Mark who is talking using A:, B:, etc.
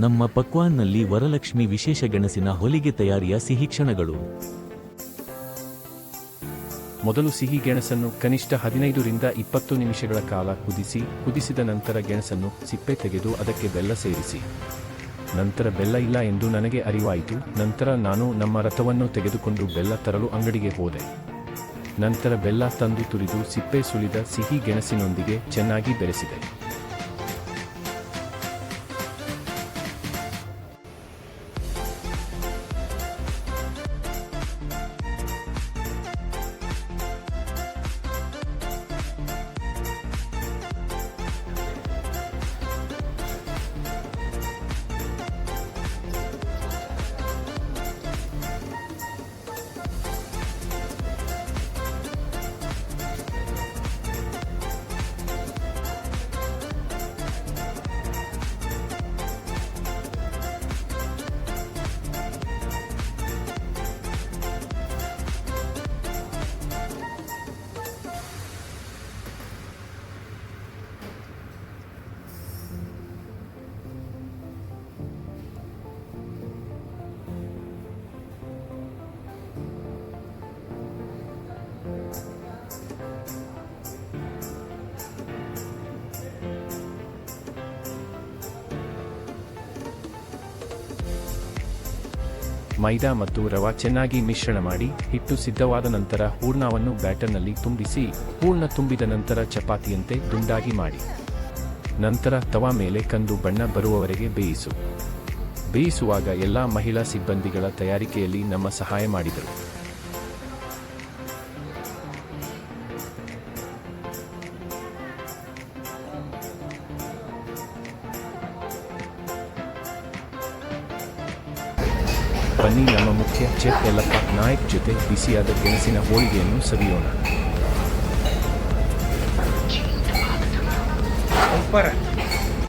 A: ನಮ್ಮ ಪಕ್ವಾನ್ನಲ್ಲಿ ವರಲಕ್ಷ್ಮಿ ವಿಶೇಷ ಗೆಣಸಿನ ಹೋಳಿಗೆ ತಯಾರಿಯ ಸಿಹಿ ಕ್ಷಣಗಳು.
B: ಮೊದಲು ಸಿಹಿ ಗೆಣಸನ್ನು ಕನಿಷ್ಠ 15 ರಿಂದ 20 ನಿಮಿಷಗಳ ಕಾಲ ಕುದಿಸಿದ ನಂತರ ಗೆಣಸನ್ನು ಸಿಪ್ಪೆ ತೆಗೆದು ಅದಕ್ಕೆ ಬೆಲ್ಲ ಸೇರಿಸಿ. ನಂತರ ಬೆಲ್ಲ ಇಲ್ಲ ಎಂದು ನನಗೆ ಅರಿವಾಯಿತು. ನಂತರ ನಾನು ನಮ್ಮ ರಥವನ್ನು ತೆಗೆದುಕೊಂಡು ಬೆಲ್ಲ ತರಲು ಅಂಗಡಿಗೆ ಹೋದೆ. ನಂತರ ಬೆಲ್ಲ ತಂದು ತುರಿದು ಸಿಪ್ಪೆ ಸುಲಿದ ಸಿಹಿ ಗೆಣಸಿನೊಂದಿಗೆ ಚೆನ್ನಾಗಿ ಬೆರೆಸಿದೆ. ಮೈದಾ ಮತ್ತು ರವಾ ಚೆನ್ನಾಗಿ ಮಿಶ್ರಣ ಮಾಡಿ ಹಿಟ್ಟು ಸಿದ್ಧವಾದ ನಂತರ ಹೂರ್ಣವನ್ನು ಬ್ಯಾಟರ್ನಲ್ಲಿ ತುಂಬಿಸಿ. ಹೂರ್ಣ ತುಂಬಿದ ನಂತರ ಚಪಾತಿಯಂತೆ ದುಂಡಾಗಿ ಮಾಡಿ. ನಂತರ ತವಾ ಮೇಲೆ ಕಂದು ಬಣ್ಣ ಬರುವವರೆಗೆ ಬೇಯಿಸು. ಬೇಯಿಸುವಾಗ ಎಲ್ಲ ಮಹಿಳಾ ಸಿಬ್ಬಂದಿಗಳ ತಯಾರಿಕೆಯಲ್ಲಿ ನಮ್ಮ ಸಹಾಯ ಮಾಡಿದರು. ಬನ್ನಿ ನಮ್ಮ ಮುಖ್ಯ ಚೆಫ್ ಯಲ್ಲಪ್ಪ ನಾಯಕ್ ಜೊತೆ ಬಿಸಿಯಾದ ಗೆಣಸಿನ ಹೋಳಿಗೆಯನ್ನು ಸವಿಯೋಣ.
C: ಸೂಪರ್.